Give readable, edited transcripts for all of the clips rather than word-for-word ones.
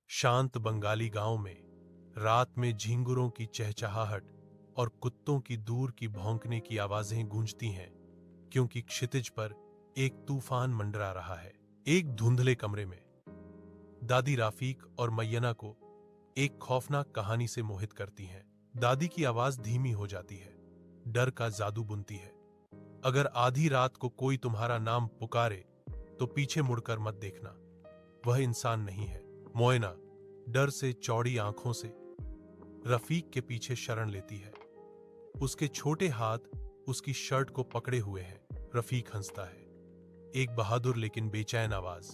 शांत बंगाली गांव में रात में झिंगुरों की चहचहाहट और कुत्तों की दूर की भौंकने की आवाजें गूंजती हैं, क्योंकि क्षितिज पर एक तूफान मंडरा रहा है। एक धुंधले कमरे में दादी राफीक और मैयना को एक खौफनाक कहानी से मोहित करती हैं। दादी की आवाज धीमी हो जाती है, डर का जादू बुनती है। अगर आधी रात को कोई तुम्हारा नाम पुकारे तो पीछे मुड़कर मत देखना, वह इंसान नहीं है। मोयना डर से चौड़ी आंखों से रफीक के पीछे शरण लेती है। उसके छोटे हाथ उसकी शर्ट को पकड़े हुए हैं। रफीक हंसता है, एक बहादुर लेकिन बेचैन आवाज,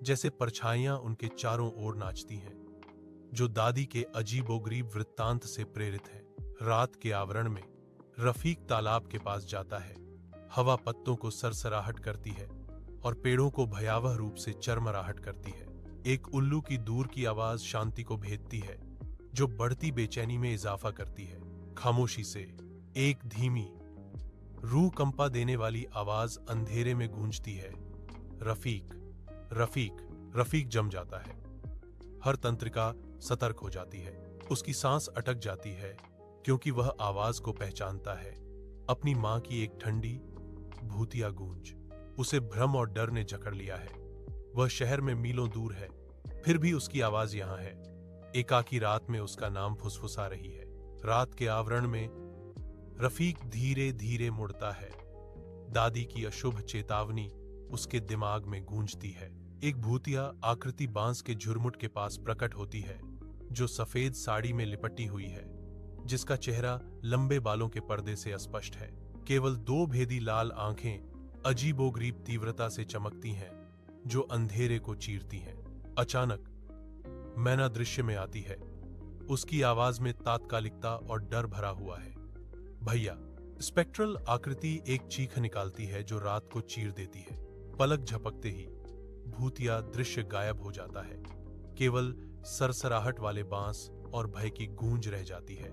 जैसे परछाइयां उनके चारों ओर नाचती हैं, जो दादी के अजीबोगरीब वृत्तांत से प्रेरित है। रात के आवरण में रफीक तालाब के पास जाता है। हवा पत्तों को सरसराहट करती है और पेड़ों को भयावह रूप से चरमराहट करती है। एक उल्लू की दूर की आवाज शांति को भेदती है, जो बढ़ती बेचैनी में इजाफा करती है। खामोशी से एक धीमी, रूह कंपा देने वाली आवाज अंधेरे में गूंजती है, रफीक रफीक। रफीक जम जाता है। हर तंत्रिका सतर्क हो जाती है। उसकी सांस अटक जाती है, क्योंकि वह आवाज को पहचानता है, अपनी मां की एक ठंडी भूतिया गूंज। उसे भ्रम और डर ने जकड़ लिया है। वह शहर में मीलों दूर है, फिर भी उसकी आवाज यहां है। एकाकी रात में उसका नाम फुसफुसा रही है। रात के आवरण में रफीक धीरे धीरे मुड़ता है। दादी की अशुभ चेतावनी उसके दिमाग में गूंजती है। एक भूतिया आकृति बांस के झुरमुट के पास प्रकट होती है, जो सफेद साड़ी में लिपटी हुई है, जिसका चेहरा लंबे बालों के पर्दे से अस्पष्ट है। केवल दो भेदी लाल आंखें अजीबोगरीब तीव्रता से चमकती हैं, जो अंधेरे को चीरती हैं। अचानक मैना दृश्य में आती है। उसकी आवाज में तात्कालिकता और डर भरा हुआ है। भैया। स्पेक्ट्रल आकृति एक चीख निकालती है, जो रात को चीर देती है। पलक झपकते ही भूतिया दृश्य गायब हो जाता है। केवल सरसराहट वाले बांस और भय की गूंज रह जाती है।